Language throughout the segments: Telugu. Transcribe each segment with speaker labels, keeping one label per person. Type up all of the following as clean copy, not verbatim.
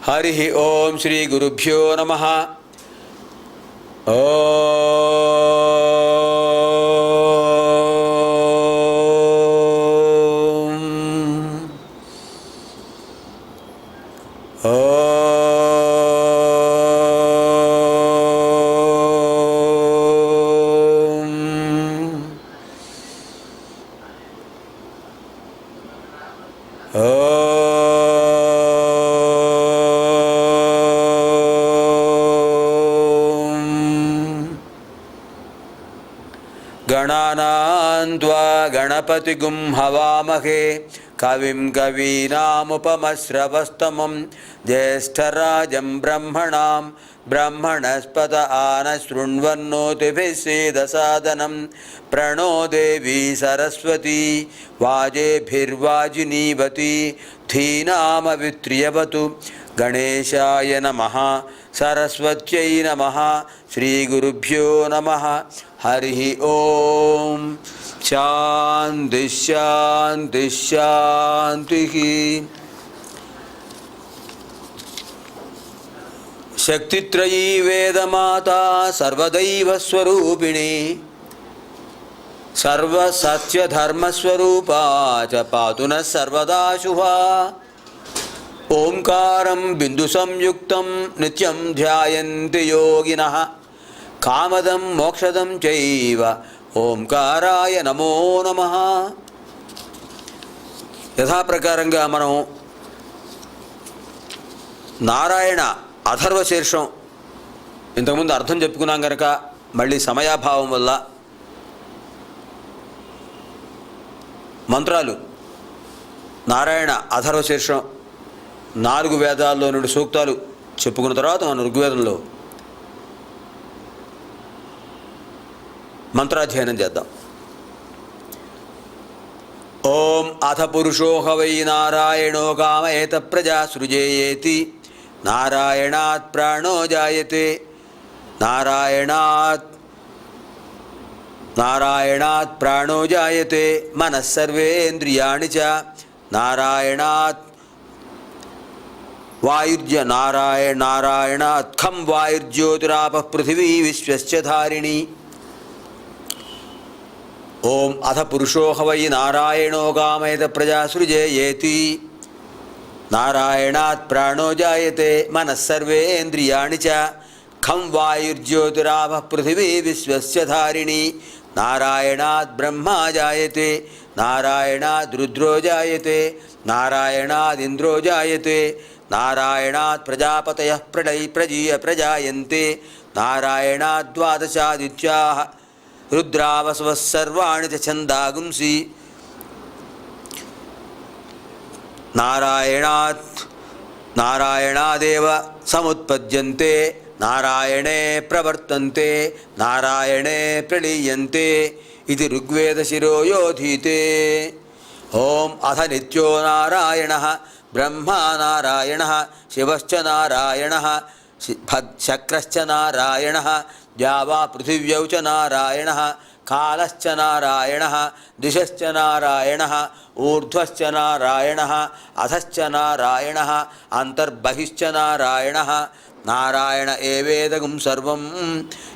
Speaker 1: హరి ఓం శ్రీ గురుభ్యో నమః. గణానాన్త్వా గణపతిగుం హవామహే కవిం కవీనాముపమశ్రవస్తమం జ్యేష్ఠరాజం బ్రహ్మణాం బ్రహ్మణస్పత ఆనశృణ్వన్నోతిభిः సేదసాదనం ప్రణో దేవీ సరస్వతీ వాజేభిర్వాజినీవతి ధీనామవిత్రియవతు. గణేశాయ నమః. సరస్వత్యై నమః. శ్రీగురుభ్యో నమః. హరి ఓం. శాంతి శాంతి శాంతి. శక్తిత్రయీ వేదమాతా సర్వదైవస్వరూపిణి సర్వసత్యధర్మస్వరూపా చ పాతు నః సర్వదా శుభా. ఓంకారం బిందు సంయుక్తం నిత్యం ధ్యాయంతి యోగినః కామదం మోక్షదం చైవ ఓంకారాయ నమో నమః. యథాప్రకారంగా మనం నారాయణ అథర్వశీర్షం ఇంతకుముందు అర్థం చెప్పుకున్నాం కనుక మళ్ళీ సమయాభావం వల్ల మంత్రాలు నారాయణ అథర్వశీర్షం 4 వేదాల్లో నుండి సూక్తాలు చెప్పుకున్న తర్వాత మన ఋగ్వేదంలో మంత్రాధ్యయనం చేద్దాం. ఓం అథ పురుషో హవై నారాయణో కామయేత ప్రజా సృజేయేతి నారాయణాత్ ప్రాణో జాయతే నారాయణాత్ ప్రాణో జాయతే మనః సర్వేంద్రియాణి చ నారాయణాత్ నారాయణాత్ ఖం వాయుర్జ్యోతిరాపః పృథివీ విశ్వస్య ధారిణి. ఓం అథ పురుషో హవై నారాయణో కామయేత ప్రజా సృజేయేతి నారాయణాత్ ప్రాణో జాయతే మనః సర్వేంద్రియాణి చ ఖం వాయుర్జ్యోతిరాపః పృథివీ విశ్వస్య ధారిణి. నారాయణాత్ బ్రహ్మా జాయతే నారాయణాద్ రుద్రో జాయతే నారాయణాదింద్రో జాయతే నారాయణాత్ ప్రజాపతయః ప్రజాయంతే నారాయణాద్ ద్వాదశాదిత్యాః రుద్రావసవః సర్వాణి చ ఛందాగుంసి. నారాయణాదేవ సముత్పద్యంతే నారాయణే ప్రవర్తంతే నారాయణే ప్రళీయంతే ఇది ఋగ్వేదశిరో యోధీతే. ఓం అథ నిత్యో నారాయణః బ్రహ్మా నారాయణః శివశ్చ నారాయణః శక్రశ్చ నారాయణః ద్యావా పృథివ్యౌ చ నారాయణః కాలశ్చ నారాయణః దిశశ్చ నారాయణః ఊర్ధ్వశ్చ నారాయణః అధశ్చ నారాయణః అంతర్బహిశ్చ నారాయణః. నారాయణ ఏవేదగుం సర్వం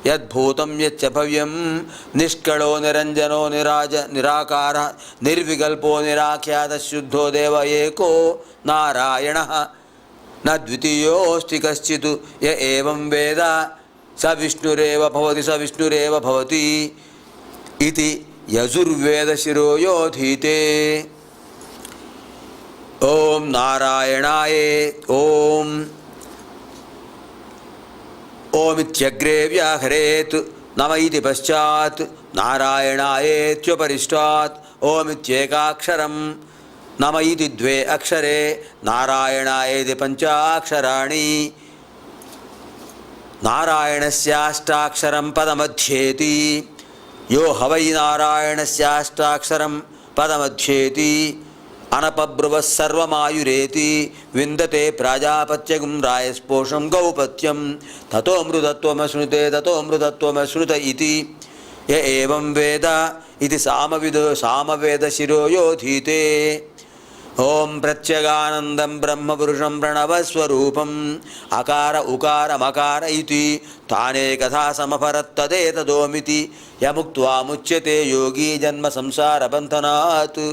Speaker 1: యద్భూతం యచ్చ భవ్యం నిష్కళో నిరంజనో నిరాకార నిర్వికల్పో నిరాఖ్యాత శుద్ధో దేవ ఏకో నారాయణః న ద్వితీయోస్తి కశ్చిత్ య ఏవం వేద స విష్ణురేవ భవతి ఇది యజుర్వేదశిరో యోధీతే. ఓం నారాయణాయే ఓం ఓమిత్యగ్రే వ్యాహరేత్ నమ ఇది పశ్చాత్ నారాయణాయేత్యుపరిష్టాత్ ఓమిత్యేకాక్షరం నమ ఇది 2 అక్షరే నారాయణాయేది 5 అక్షరాణి. నారాయణస్యాష్టాక్షరం పదమధ్యేతి యో హవై నారాయణస్యాష్టాక్షరం పదమధ్యేతి అనపబ్రువః సర్వమాయురేతి విందతే ప్రాజాపత్యగుం రాయస్పోషం గౌపత్యం తతో మృతత్వమశ్నుత ఇతి య ఏవం వేద ఇది సామవేదశిరో యోధీతే. ఓం ప్రత్యగానందం బ్రహ్మపురుషం ప్రణవస్వరూపం అకార ఉకార మకార ఇతి తానేకథా సమపరత్తదేతదోమితి యముక్త్వా ముచ్యతే యోగి జన్మ సంసార బంధనాత్.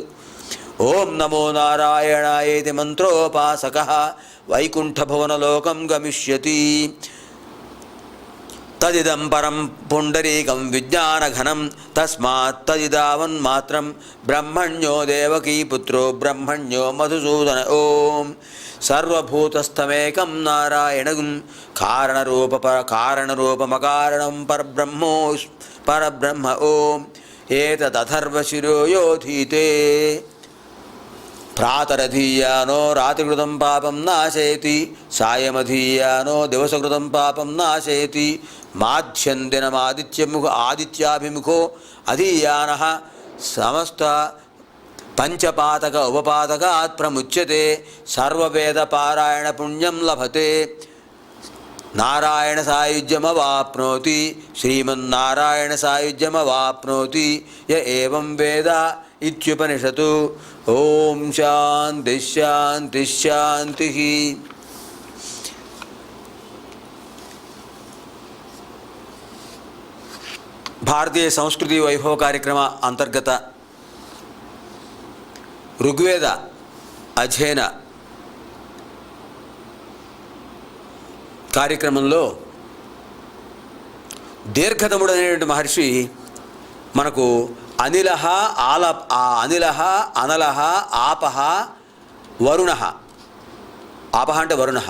Speaker 1: ఓం నమో నారాయణాయేతి మంత్రోపాసకః వైకుంఠభువనలోకం గమిష్యతి. తదిదం పరం పుండరీకం విజ్ఞానఘనం తస్మాత్ తదిదావన్మాత్రం బ్రహ్మణ్యో దేవకీపుత్రో బ్రహ్మణ్యో మధుసూదన. ఓం సర్వభూతస్థమేకం నారాయణం కారణరూపమకారణం పరబ్రహ్మ. ఓం ఏతదథర్వశిరో యోధీతే. ప్రాతరధీయానో రాత్రికృతం పాపం నాశయతి సాయమధీయానో దివసకృతం పాపం నాశయతి. ఆదిత్యాభిముఖో అధీయానః సమస్త పంచపాతక ఉపపాతకాత్ ప్రముచ్యతే. సర్వవేద పారాయణ పుణ్యం లభతే. నారాయణ సాయుజ్యమవాప్నోతి శ్రీమన్నారాయణ సాయుజ్యమవాప్నోతి య ఏవం వేద ఇత్యుపనిషతు. ఓం శాంతి శాంతి శాంతి. భారతీయ సంస్కృతి వైభవ కార్యక్రమ అంతర్గత ఋగ్వేద అధ్యయన కార్యక్రమంలో దీర్ఘతముడు అనేటువంటి మహర్షి మనకు అనిలః అనిలః అనలః ఆపః వరుణః. ఆపః అంటే వరుణః.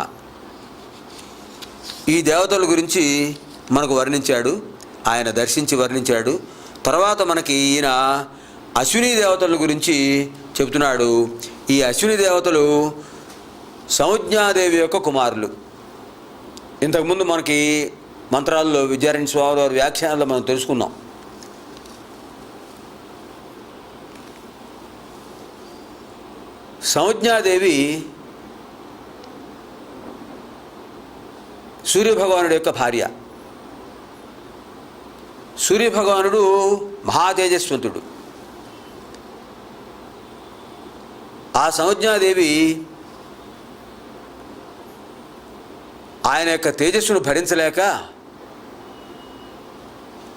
Speaker 1: ఈ దేవతల గురించి మనకు వర్ణించాడు, ఆయన దర్శించి వర్ణించాడు. తర్వాత మనకి ఈయన అశ్విని దేవతల గురించి చెబుతున్నాడు. ఈ అశ్విని దేవతలు సంజ్ఞాదేవి యొక్క కుమారులు. ఇంతకుముందు మనకి మంత్రాల్లో విద్యారణ్య స్వామి వారి వ్యాఖ్యానాల్లో మనం తెలుసుకున్నాం. సంజ్ఞాదేవి సూర్యభగవానుడి యొక్క భార్య. సూర్యభగవానుడు మహాతేజస్వంతుడు. ఆ సంజ్ఞాదేవి ఆయన యొక్క తేజస్సును భరించలేక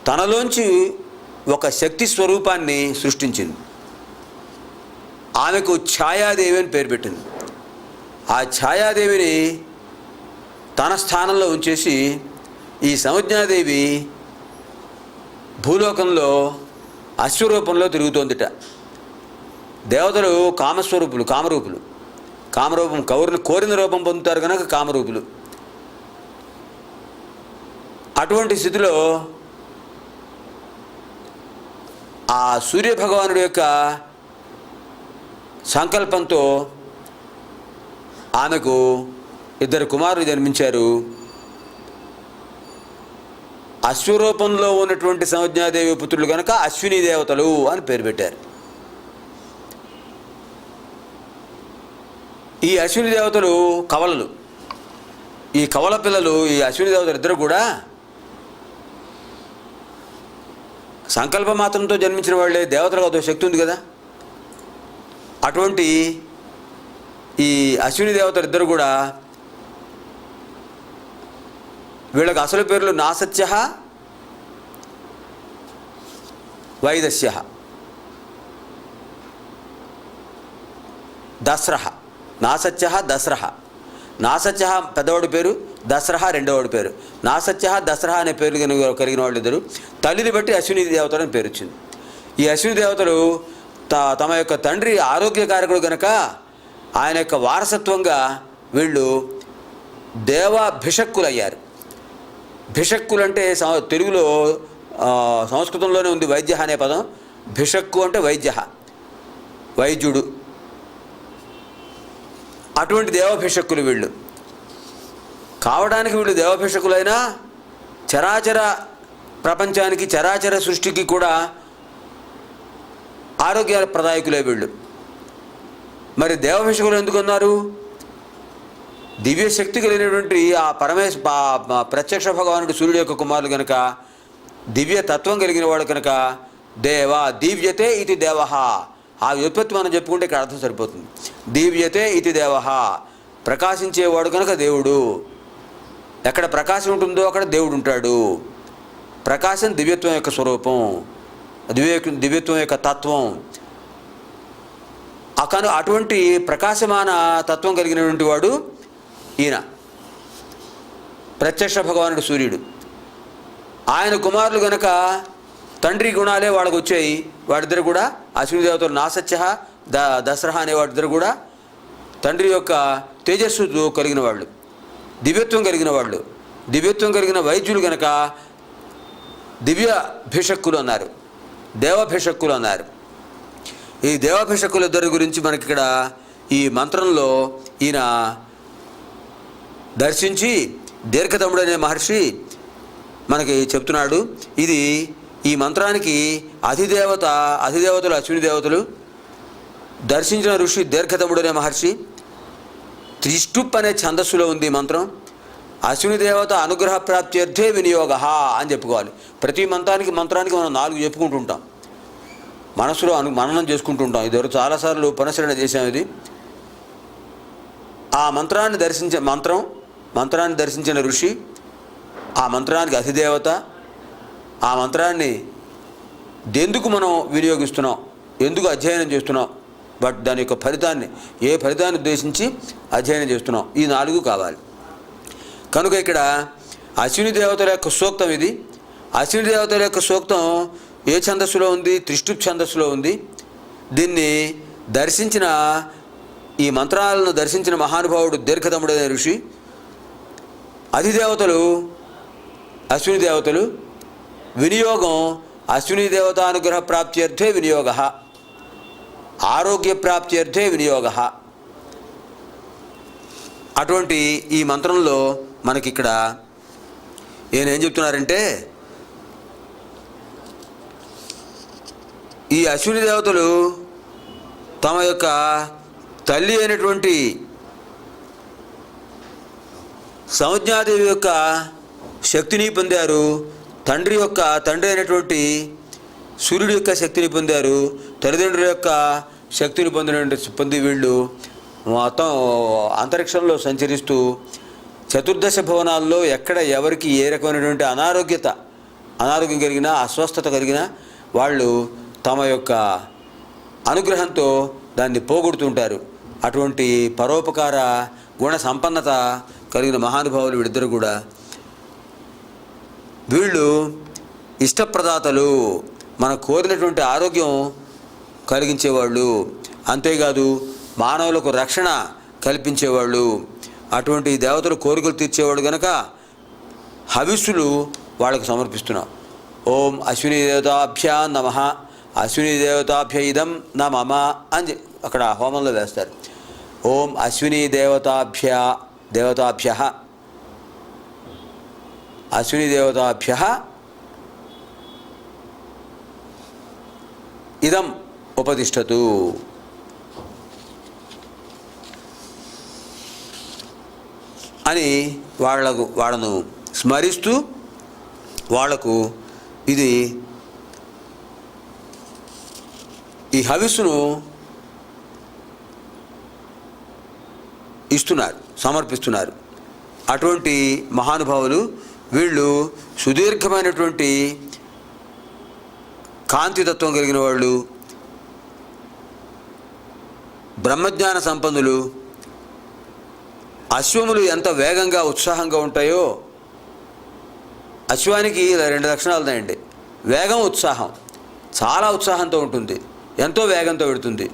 Speaker 1: తనలోంచి ఒక శక్తి స్వరూపాన్ని సృష్టించింది. ఆమెకు ఛాయాదేవి అని పేరు పెట్టింది. ఆ ఛాయాదేవిని తన స్థానంలో ఉంచేసి ఈ సంజ్ఞాదేవి భూలోకంలో అశ్వరూపంలో తిరుగుతోందిట. దేవతలు కామస్వరూపులు, కామరూపం కోరిన రూపం పొందుతారు కనుక కామరూపులు. అటువంటి స్థితిలో ఆ సూర్యభగవానుడి యొక్క సంకల్పంతో ఆమెకు 2 కుమారులు జన్మించారు. అశ్వరూపంలో ఉన్నటువంటి సంజ్ఞాదేవి పుత్రులు కనుక అశ్విని దేవతలు అని పేరు పెట్టారు. ఈ అశ్విని దేవతలు కవలలు. ఈ కవల పిల్లలు, ఈ అశ్విని దేవతలు ఇద్దరు కూడా సంకల్ప మాత్రంతో జన్మించిన వాళ్ళే. దేవతలకు అదో శక్తి ఉంది కదా. అటువంటి ఈ అశ్విని దేవతలు ఇద్దరు కూడా, వీళ్ళకి అసలు పేర్లు నాసత్య వైదస్య దస్రహ. నాసత్య దస్రహ. నాసత్య పెద్దవాడి పేరు, దసరహ రెండవవాడి పేరు. నాసత్య దసరహ అనే పేర్లు కలిగిన వాళ్ళు ఇద్దరు. తల్లిని బట్టి అశ్విని దేవతలు అని పేరు వచ్చింది. ఈ అశ్విని దేవతలు తమ యొక్క తండ్రి ఆరోగ్యకారకుడు కనుక ఆయన యొక్క వారసత్వంగా వీళ్ళు దేవాభిషక్కులు అయ్యారు. భిషక్కులు అంటే తెలుగులో సంస్కృతంలోనే ఉంది వైద్య అనే పదం. భిషక్కు అంటే వైద్యుడు. అటువంటి దేవాభిషక్కులు వీళ్ళు కావడానికి, వీళ్ళు దేవాభిషక్కులైనా చరాచర ప్రపంచానికి, చరాచర సృష్టికి కూడా ఆరోగ్య ప్రదాయకులే వీళ్ళు. మరి దేవాభిషకులు ఎందుకున్నారు? దివ్యశక్తి కలిగినటువంటి ఆ ప్రత్యక్ష భగవానుడు సూర్యుడు యొక్క కుమారులు కనుక, దివ్య తత్వం కలిగిన వాడు కనుక, దేవ దీవ్యతే ఇది దేవ ఆ వ్యుత్పత్తి మనం చెప్పుకుంటే ఇక్కడ అర్థం సరిపోతుంది. దీవ్యతే ఇది దేవః, ప్రకాశించేవాడు కనుక దేవుడు. ఎక్కడ ప్రకాశం ఉంటుందో అక్కడ దేవుడు ఉంటాడు. ప్రకాశం దివ్యత్వం యొక్క స్వరూపం, దివ్యత్వం యొక్క తత్వం. అటువంటి ప్రకాశమాన తత్వం కలిగినటువంటి వాడు ఈయన ప్రత్యక్ష భగవానుడు సూర్యుడు. ఆయన కుమారులు గనక తండ్రి గుణాలే వాళ్ళకు వచ్చాయి. వాడిద్దరు కూడా అశ్విని దేవతలు నాసత్య దసరహ అనే వాడిద్దరు కూడా తండ్రి యొక్క తేజస్సు కలిగిన వాళ్ళు, దివ్యత్వం కలిగిన వాళ్ళు. దివ్యత్వం కలిగిన వైద్యులు గనక దివ్యాభిషక్కులు అన్నారు, దేవాభిషక్కులు అన్నారు. ఈ దేవాభిషక్కుల ఇద్దరి గురించి మనకి ఇక్కడ ఈ మంత్రంలో ఈయన దర్శించి దీర్ఘతముడు అనే మహర్షి మనకి చెప్తున్నాడు. ఇది ఈ మంత్రానికి అధిదేవతలు అశ్విని దేవతలు, దర్శించిన ఋషి దీర్ఘతముడు అనే మహర్షి. త్రిష్టుప్ అనే ఛందస్సులో ఉంది మంత్రం. అశ్విని దేవత అనుగ్రహ ప్రాప్త్యర్థే వినియోగ అని చెప్పుకోవాలి. ప్రతి మంత్రానికి మనం 4 చెప్పుకుంటుంటాం, మనసులో మననం చేసుకుంటుంటాం. ఇదివరకు చాలాసార్లు పునశ్చరణ చేసాం. ఇది ఆ మంత్రాన్ని దర్శించిన ఋషి, ఆ మంత్రానికి అధిదేవత, ఆ మంత్రాన్ని ఎందుకు మనం వినియోగిస్తున్నాం, ఎందుకు అధ్యయనం చేస్తున్నాం, బట్ దాని యొక్క ఫలితాన్ని, ఏ ఫలితాన్ని ఉద్దేశించి అధ్యయనం చేస్తున్నాం, ఈ 4 కావాలి. కనుక ఇక్కడ అశ్విని దేవతల యొక్క సూక్తం ఇది. అశ్విని దేవతల యొక్క సూక్తం ఏ ఛందస్సులో ఉంది? త్రిష్టుప్ ఛందస్సులో ఉంది. దీన్ని దర్శించిన, ఈ మంత్రాలను దర్శించిన మహానుభావుడు దీర్ఘతముడైన ఋషి. అధిదేవతలు అశ్విని దేవతలు. వినియోగం అశ్విని దేవతానుగ్రహ ప్రాప్త్యర్థే వినియోగ, ఆరోగ్య ప్రాప్త్యర్థే వినియోగ. అటువంటి ఈ మంత్రంలో మనకిక్కడ ఈయన ఏం చెప్తున్నారంటే, ఈ అశ్విని దేవతలు తమ యొక్క తల్లి అయినటువంటి సంజ్ఞాదేవి యొక్క శక్తిని పొందారు, తండ్రి అయినటువంటి సూర్యుడి యొక్క శక్తిని పొందారు, తల్లిదండ్రుల యొక్క శక్తిని పొంది వీళ్ళు మొత్తం అంతరిక్షంలో సంచరిస్తూ 14 భువనాల్లో ఎక్కడ ఎవరికి ఏ రకమైనటువంటి అనారోగ్యం కలిగినా, అస్వస్థత కలిగినా వాళ్ళు తమ యొక్క అనుగ్రహంతో దాన్ని పోగొడుతుంటారు. అటువంటి పరోపకార గుణ సంపన్నత కలిగిన మహానుభావులు వీళ్ళిద్దరు కూడా. వీళ్ళు ఇష్టప్రదాతలు, మనకు కోరినటువంటి ఆరోగ్యం కలిగించేవాళ్ళు, అంతేకాదు మానవులకు రక్షణ కల్పించేవాళ్ళు. అటువంటి దేవతలు కోరికలు తీర్చేవాడు కనుక హవిస్సులు వాళ్ళకు సమర్పిస్తున్నాం. ఓం అశ్విని దేవతాభ్య నమః, అశ్విని దేవతాభ్య ఇదం నా మమ అని అక్కడ హోమంలో వేస్తారు. ఓం అశ్విని దేవతాభ్య అశ్విని దేవతాభ్య ఇదం ఉపతిష్టతు అని వాళ్ళను స్మరిస్తూ వాళ్లకు ఇది ఈ హవిస్సును సమర్పిస్తున్నారు. అటువంటి మహానుభావులు వీళ్ళు సుదీర్ఘమైనటువంటి కాంతితత్వం కలిగిన వాళ్ళు, బ్రహ్మజ్ఞాన సంపన్నులు. అశ్వములు ఎంత వేగంగా ఉత్సాహంగా ఉంటాయో, అశ్వానికి 2 లక్షణాలు ఉన్నాయండి. వేగం, ఉత్సాహం. చాలా ఉత్సాహంతో ఉంటుంది, ఎంతో వేగంతో పెడుతుంది.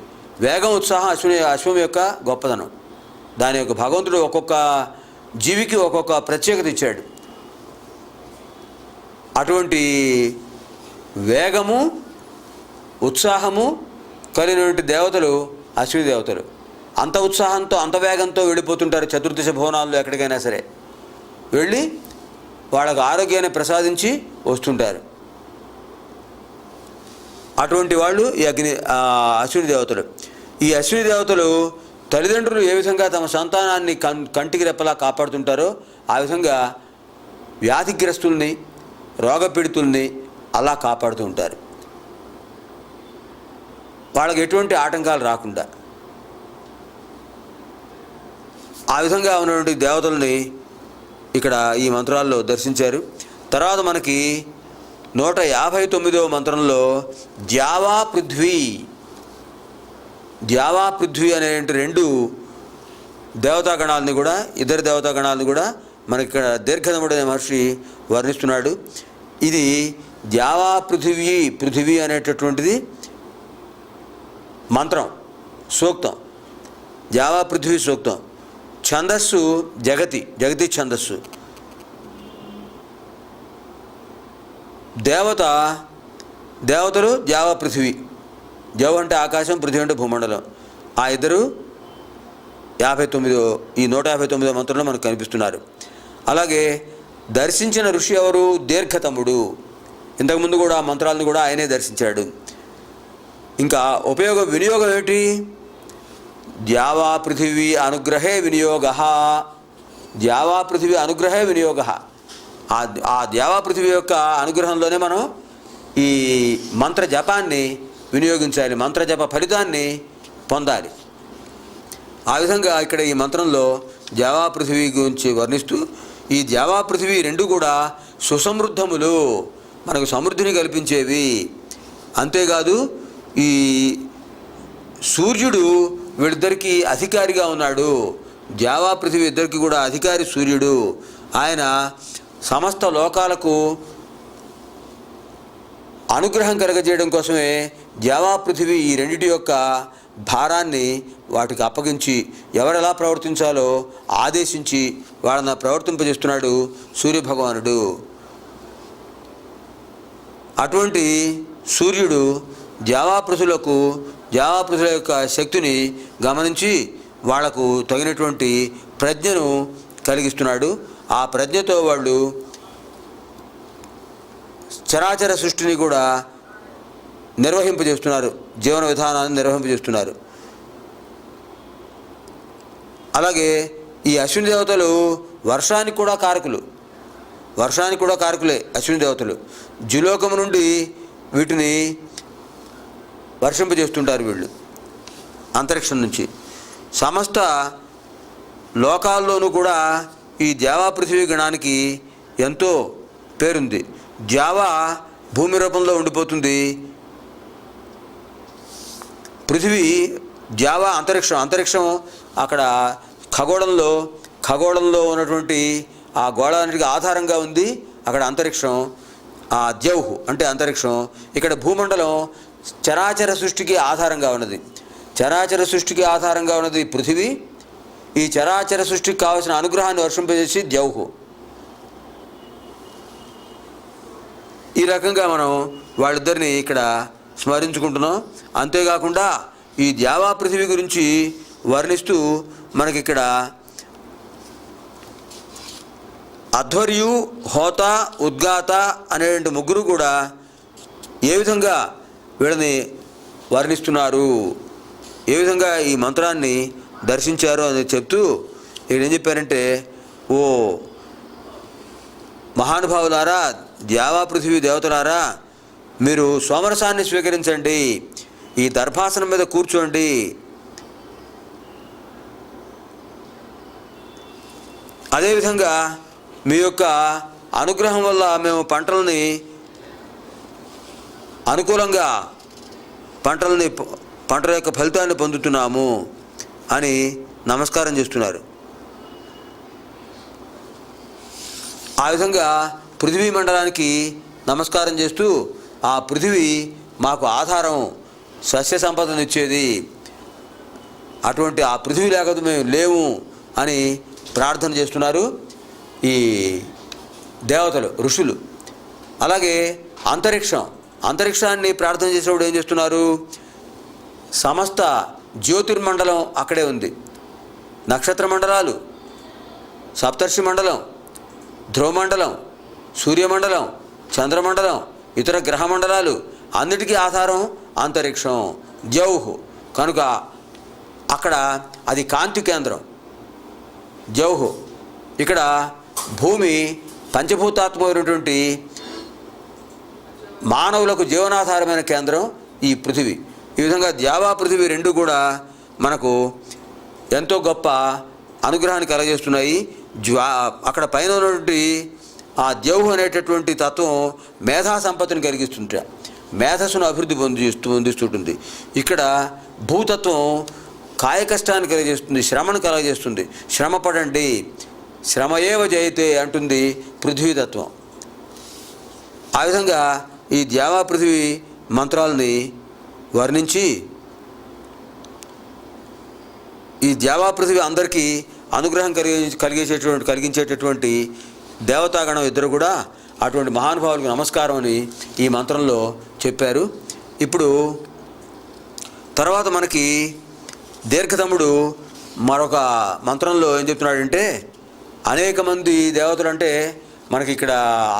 Speaker 1: వేగం, ఉత్సాహం అశ్వం యొక్క గొప్పదనం. దాని యొక్క భగవంతుడు ఒక్కొక్క జీవికి ఒక్కొక్క ప్రత్యేకత ఇచ్చాడు. అటువంటి వేగము, ఉత్సాహము కలిగినటువంటి దేవతలు అశ్విని దేవతలు. అంత ఉత్సాహంతో, అంత వేగంతో వెళ్ళిపోతుంటారు 14 భువనాల్లో ఎక్కడికైనా సరే వెళ్ళి వాళ్ళకు ఆరోగ్యాన్ని ప్రసాదించి వస్తుంటారు. అటువంటి వాళ్ళు ఈ అశ్విని దేవతలు. ఈ అశ్విని దేవతలు తల్లిదండ్రులు ఏ విధంగా తమ సంతానాన్ని కంటికి రెప్పలా కాపాడుతుంటారో ఆ విధంగా వ్యాధిగ్రస్తుల్ని, రోగపీడితుల్ని అలా కాపాడుతూ ఉంటారు. వాళ్ళకి ఎటువంటి ఆటంకాలు రాకుండా ఆ విధంగా ఉన్నటువంటి దేవతల్ని ఇక్కడ ఈ మంత్రాల్లో దర్శించారు. తర్వాత మనకి 159వ మంత్రంలో ద్యావా పృథ్వీ అనే 2 దేవతాగణాలని కూడా, ఇద్దరు దేవతాగణాలను కూడా మనకి ఇక్కడ దీర్ఘదముడు అనే మహర్షి వర్ణిస్తున్నాడు. ఇది ద్యావా పృథివీ అనేటటువంటిది మంత్రం, సూక్తం. ద్యావా పృథివీ సూక్తం. ఛందస్సు జగతి ఛందస్సు. దేవతలు ద్యావా పృథివీ. జవ అంటే ఆకాశం, పృథివీ అంటే భూమండలం. ఆ ఇద్దరు 159వ మంత్రంలో మనకు కనిపిస్తున్నారు. అలాగే దర్శించిన ఋషి ఎవరు? దీర్ఘతముడు. ఇంతకుముందు కూడా ఆ మంత్రాలను కూడా ఆయనే దర్శించాడు. ఇంకా వినియోగం ఏమిటి? ద్యావా పృథివీ అనుగ్రహే వినియోగ. ద్యావా పృథివీ అనుగ్రహే వినియోగ. ఆ ద్యావా పృథివీ యొక్క అనుగ్రహంలోనే మనం ఈ మంత్ర జపాన్ని వినియోగించాలి, మంత్ర జప ఫలితాన్ని పొందాలి. ఆ విధంగా ఇక్కడ ఈ మంత్రంలో ద్యావా పృథివీ గురించి వర్ణిస్తూ, ఈ ద్యావా పృథివీ 2 కూడా సుసమృద్ధములు, మనకు సమృద్ధిని కల్పించేవి. అంతేకాదు ఈ సూర్యుడు వీళ్ళిద్దరికీ అధికారిగా ఉన్నాడు. ద్యావా పృథివీ ఇద్దరికి కూడా అధికారి సూర్యుడు. ఆయన సమస్త లోకాలకు అనుగ్రహం కలగజేయడం కోసమే ద్యావా పృథివీ ఈ 2 యొక్క భారాన్ని వాటికి అప్పగించి ఎవరెలా ప్రవర్తించాలో ఆదేశించి వాళ్ళని ప్రవర్తింపజేస్తున్నాడు సూర్యభగవానుడు. అటువంటి సూర్యుడు ద్యావా పృథుల యొక్క శక్తిని గమనించి వాళ్లకు తగినటువంటి ప్రజ్ఞను కలిగిస్తున్నాడు. ఆ ప్రజ్ఞతో వాళ్ళు చరాచర సృష్టిని కూడా నిర్వహింపజేస్తున్నారు, జీవన విధానాన్ని నిర్వహింపజేస్తున్నారు. అలాగే ఈ అశ్విని దేవతలు వర్షానికి కూడా కారకులే. అశ్విని దేవతలు జులోకము నుండి వీటిని వర్షింపజేస్తుంటారు. వీళ్ళు అంతరిక్షం నుంచి సమస్త లోకాల్లోనూ కూడా ఈ ద్యావా పృథివీ గణానికి ఎంతో పేరుంది. ద్యావా భూమి రూపంలో ఉండిపోతుంది. పృథివీ ద్యావా అంతరిక్షం అక్కడ ఖగోళంలో ఉన్నటువంటి ఆ గోళానికి ఆధారంగా ఉంది. అక్కడ అంతరిక్షం, ఆ ద్యౌహు అంటే అంతరిక్షం. ఇక్కడ భూమండలం చరాచర సృష్టికి ఆధారంగా ఉన్నది. చరాచర సృష్టికి ఆధారంగా ఉన్నది పృథివీ. ఈ చరాచర సృష్టికి కావాల్సిన అనుగ్రహాన్ని వర్షింపజేసి ద్యౌహు. ఈ రకంగా మనం వాళ్ళిద్దరిని ఇక్కడ స్మరించుకుంటున్నాం. అంతేకాకుండా ఈ ద్యావా పృథివీ గురించి వర్ణిస్తూ మనకిక్కడ అధ్వర్యు, హోత, ఉద్గాత అనే 3 కూడా ఏ విధంగా వీళ్ళని వర్ణిస్తున్నారు, ఏ విధంగా ఈ మంత్రాన్ని దర్శించారు అని చెప్తూ ఇక్కడ ఏం చెప్పారంటే, ఓ మహానుభావులారా, ద్యావా పృథివీ దేవతలారా, మీరు సోమరసాన్ని స్వీకరించండి, ఈ దర్భాసనం మీద కూర్చోండి. అదేవిధంగా మీ యొక్క అనుగ్రహం వల్ల మేము పంటల యొక్క ఫలితాన్ని పొందుతున్నాము అని నమస్కారం చేస్తున్నారు. ఆ విధంగా పృథివీ మండలానికి నమస్కారం చేస్తూ, ఆ పృథివీ మాకు ఆధారం, సస్య సంపదనిచ్చేది, అటువంటి ఆ పృథివీ లేకపోతే మేము లేవు అని ప్రార్థన చేస్తున్నారు ఈ దేవతలు, ఋషులు. అలాగే అంతరిక్షాన్ని ప్రార్థన చేసేప్పుడు ఏం చేస్తున్నారు? సమస్త జ్యోతిర్మండలం అక్కడే ఉంది. నక్షత్ర మండలాలు, సప్తర్షి మండలం, ధ్రువమండలం, సూర్యమండలం, చంద్రమండలం, ఇతర గ్రహ మండలాలు అన్నిటికీ ఆధారం అంతరిక్షం, ద్యౌహు. కనుక అక్కడ అది కాంతి కేంద్రం ద్యౌహు. ఇక్కడ భూమి పంచభూతాత్మకమైనటువంటి మానవులకు జీవనాధారమైన కేంద్రం ఈ పృథివీ. ఈ విధంగా ద్యావా పృథివీ రెండు కూడా మనకు ఎంతో గొప్ప అనుగ్రహాన్ని కలగజేస్తున్నాయి. అక్కడ పైన ఉన్నటువంటి ఆ ద్యౌహు అనేటటువంటి తత్వం మేధా సంపత్తిని కలిగిస్తుంట, మేధస్సును అభివృద్ధి పొందిస్తుంటుంది. ఇక్కడ భూతత్వం కాయ కష్టాన్ని కలగజేస్తుంది, శ్రమను కలగజేస్తుంది. శ్రమ పడండి, శ్రమయేవ జయతే అంటుంది పృథ్వీతత్వం. ఆ విధంగా ఈ ద్యావా పృథివీ మంత్రాలని వర్ణించి ఈ ద్యావా పృథివీ అందరికీ అనుగ్రహం కలిగించేటటువంటి దేవతాగణం ఇద్దరు కూడా అటువంటి మహానుభావులకు నమస్కారం అని ఈ మంత్రంలో చెప్పారు. ఇప్పుడు తర్వాత మనకి దీర్ఘతముడు మరొక మంత్రంలో ఏం చెప్తున్నాడంటే, అనేక మంది దేవతలు అంటే మనకి ఇక్కడ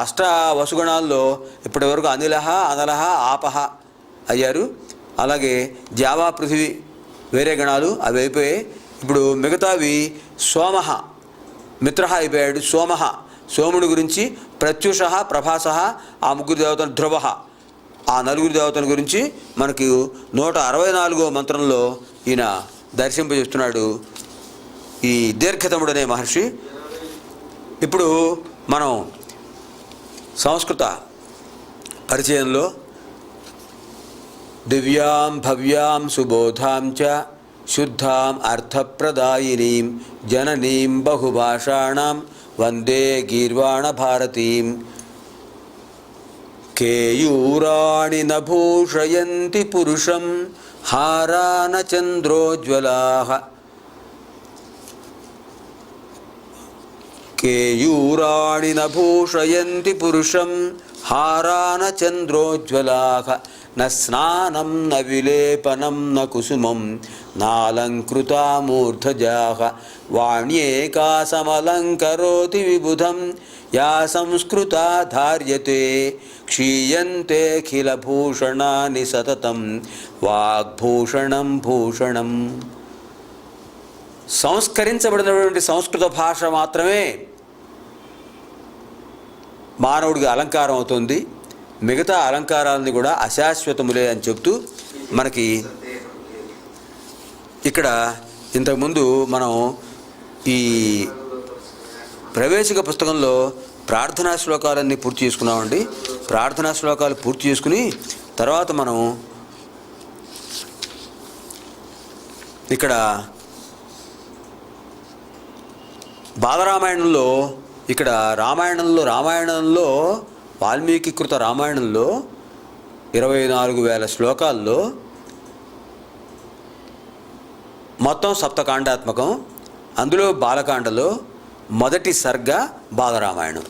Speaker 1: అష్ట వసుగణాల్లో ఇప్పటి వరకు అనిలహ, అనలహ, ఆపహ అయ్యారు. అలాగే ద్యావా పృథివీ వేరే గణాలు అవి అయిపోయాయి. ఇప్పుడు మిగతావి సోమహ, మిత్రహ అయిపోయాడు. సోమహ, సోముడి గురించి, ప్రత్యుష, ప్రభాస, ఆ ముగ్గురు దేవతలు, ధ్రువ, ఆ నలుగురు దేవతల గురించి మనకి 164వ మంత్రంలో ఈయన దర్శింపజేస్తున్నాడు ఈ దీర్ఘతముడనే మహర్షి. ఇప్పుడు మనం సంస్కృత పరిచయంలో దివ్యాం భవ్యాం సుబోధాం చ శుద్ధాం అర్థప్రదాయినీం జననీం బహుభాషాణం వందే గీర్వాణ భారతీం కేయూరాణి నభూషయంతి పురుషం హారాన చంద్రోజ్వలాః కేయూరాణి నభూషయంతి పురుషం హారాన చంద్రోజ్వలాః న స్నానం న విలేపనం న కుసుమం నాలంకృతా మూర్ధజాః వాణ్యేకా సమలంకరోతి విబుధం యా సంస్కృతా ధార్యతే క్షీయంతేఖిలభూషణాని సతతం వాగ్భూషణం భూషణం. సంస్కరించబడినటువంటి సంస్కృత భాష మాత్రమే మానవుడికి అలంకారం అవుతుంది. మిగతా అలంకారాలని కూడా అశాశ్వతములే అని చెప్తూ మనకి ఇక్కడ ఇంతకుముందు మనం ఈ ప్రవేశిక పుస్తకంలో ప్రార్థనా శ్లోకాలన్నీ పూర్తి చేసుకున్నామండి. ప్రార్థనా శ్లోకాలు పూర్తి చేసుకుని తర్వాత మనం ఇక్కడ బాలరామాయణంలో ఇక్కడ రామాయణంలో వాల్మీకి కృత రామాయణంలో 24,000 శ్లోకాల్లో మొత్తం సప్తకాండాత్మకం. అందులో బాలకాండలో మొదటి సర్గ బాలరామాయణం.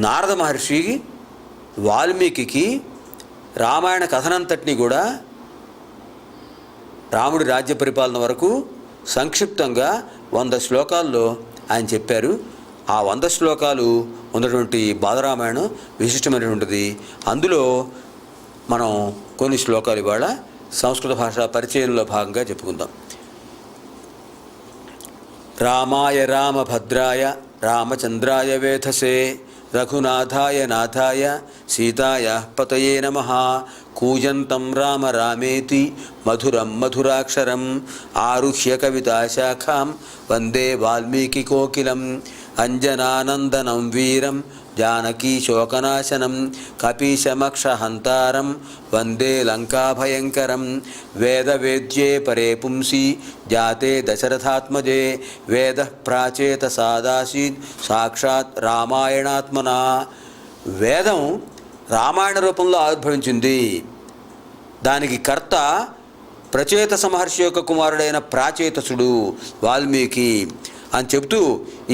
Speaker 1: నారద మహర్షి వాల్మీకి రామాయణ కథనంతటిని కూడా రాముడి రాజ్య పరిపాలన వరకు సంక్షిప్తంగా 100 శ్లోకాల్లో ఆయన చెప్పారు. ఆ 100 శ్లోకాలు ఉన్నటువంటి బాలరామాయణం విశిష్టమైనటువంటిది. అందులో మనం కొన్ని శ్లోకాలు ఇవాళ సంస్కృత భాష పరిచయంలో భాగంగా చెప్పుకుందాం. రామాయ రామభద్రాయ రామచంద్రాయ వేధసే రఘునాథాయ నాథాయ సీతాయ పతయే నమః. కూజంతం రామ రామేతి మధురం మధురాక్షరం ఆరుహ్య కవితాశాఖాం వందే వాల్మీకి కోకిలం. అంజనానందనం వీరం జానకీ శోకనాశనం కపీశమక్షహంతారం వందే లంకాభయంకరం. వేదవేద్యే పరే పుంసి జాతే దశరథాత్మజే వేద ప్రాచేత సాదాసీత్ సాక్షాత్ రామాయణాత్మనా. వేదం రామాయణ రూపంలో ఆవిర్భవించింది. దానికి కర్త ప్రచేతస మహర్షి యొక్క కుమారుడైన ప్రాచేతసుడు వాల్మీకి అని చెబుతూ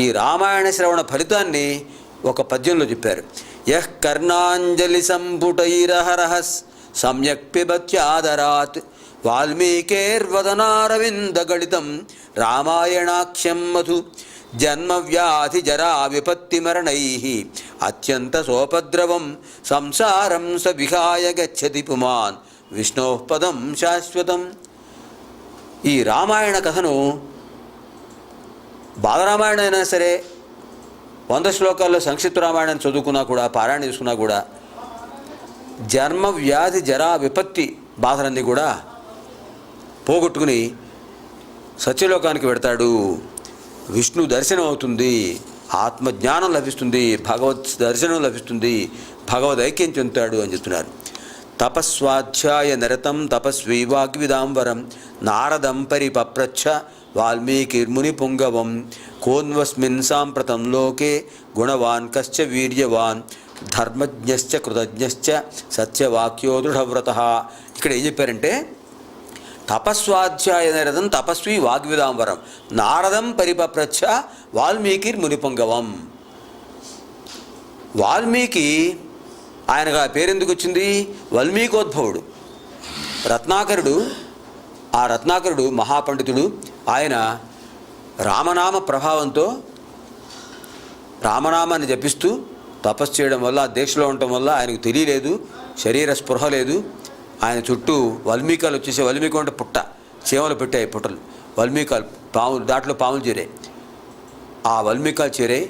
Speaker 1: ఈ రామాయణ శ్రవణ ఫలితాన్ని ఒక పద్యంలో చెప్పారు. యః కర్ణాంజలి సంపుటైరహరహస్ సమ్యక్ పిబత్యాదరాత్ వాల్మీకేర్వదనారవిందగళితం రామాయణాఖ్యం మధు. జన్మవ్యాధి జరా విపత్తి మరణైః అత్యంత సోపద్రవం సంసారం స విహాయ గచ్చతి పుమాన్ విష్ణోః పదం శాశ్వతం. ఈ రామాయణ కథను బాలరామాయణ అయినా సరే 100 శ్లోకాల్లో సంక్షిప్త రామాయణం చదువుకున్నా కూడా, పారాయణ చేసుకున్నా కూడా జన్మ వ్యాధి జరా విపత్తి బాధలన్నీ కూడా పోగొట్టుకుని సత్యలోకానికి వెడతాడు. విష్ణు దర్శనం అవుతుంది, ఆత్మజ్ఞానం లభిస్తుంది, భగవత్ దర్శనం లభిస్తుంది, భగవద్ ఐక్యం చెందుతాడు అని చెప్తున్నారు. తపస్వాధ్యాయ నిరతం తపస్వీ వాగ్విదాంబరం నారదం పరిపప్రచ్ఛ వాల్మీకిర్ముని పుంగవం కోన్వస్మిన్ సాంప్రతం లోకే గుణవాన్ కశ్చ వీర్యవాన్ ధర్మజ్ఞశ్చ కృతజ్ఞశ్చ సత్యవాక్యో దృఢవ్రతః. ఇక్కడ ఏం చెప్పారంటే తపస్వాధ్యాయ నిరతం తపస్వి వాగ్విదాంబరం నారదం పరిపప్రచ్ఛ వాల్మీకిర్ముని పుంగవం. వాల్మీకి ఆయనకు ఆ పేరెందుకు వచ్చింది? వాల్మీకోద్భవుడు. రత్నాకరుడు మహాపండితుడు. ఆయన రామనామ ప్రభావంతో రామనామాన్ని జపిస్తూ తపస్సు చేయడం వల్ల, దీక్షలో ఉండటం వల్ల ఆయనకు తెలియలేదు, శరీర స్పృహ లేదు. ఆయన చుట్టూ వల్మీకాలు వచ్చేసి, వల్మీకం అంటే పుట్ట, చీమలు పెట్టాయి పుట్టలు, వల్మీకాలు పాములు, దాంట్లో పాములు చేరాయి. ఆ వల్మీకాలు చేరాయి.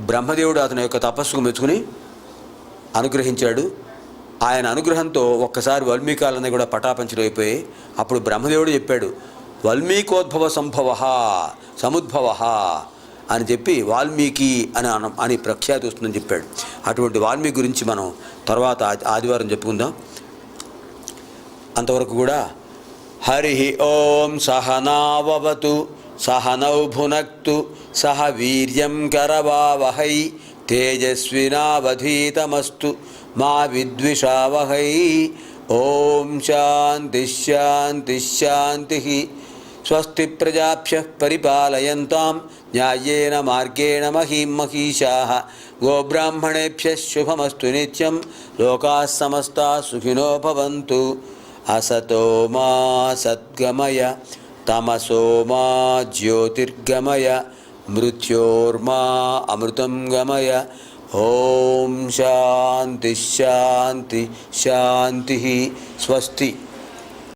Speaker 1: బ్రహ్మదేవుడు అతని యొక్క తపస్సుకు మెచ్చుకుని అనుగ్రహించాడు. ఆయన అనుగ్రహంతో ఒక్కసారి వల్మీకాలన్నీ కూడా పటాపంచలైపోయాయి. అప్పుడు బ్రహ్మదేవుడు చెప్పాడు, వల్మీకోద్భవ సంభవ సముద్భవ అని చెప్పి వాల్మీకి అని ప్రఖ్యాతి వస్తుందని చెప్పాడు. అటువంటి వాల్మీకి గురించి మనం తర్వాత ఆదివారం చెప్పుకుందాం. అంతవరకు కూడా హరి ఓం సహనావవతు సహనౌ భునక్తు సహ వీర్యం కరవావహై తేజస్వినావధీతమస్తు మా విద్విషావహై. ఓం శాంతి శాంతి శాంతి. స్వస్తి ప్రజాభ్యః పరిపాలయంతాం న్యాయేన మార్గేణ మహీం మహీషాః. గోబ్రాహ్మణేభ్యः శుభమస్తు నిత్యం. లోకాः సమస్తాः సుఖినో భవంతు. అసతో మా సద్గమయ తమసో మా జ్యోతిర్గమయ మృత్యోర్మా అమృతం గమయ. ఓం శాంతి శాంతి శాంతి. స్వస్తి.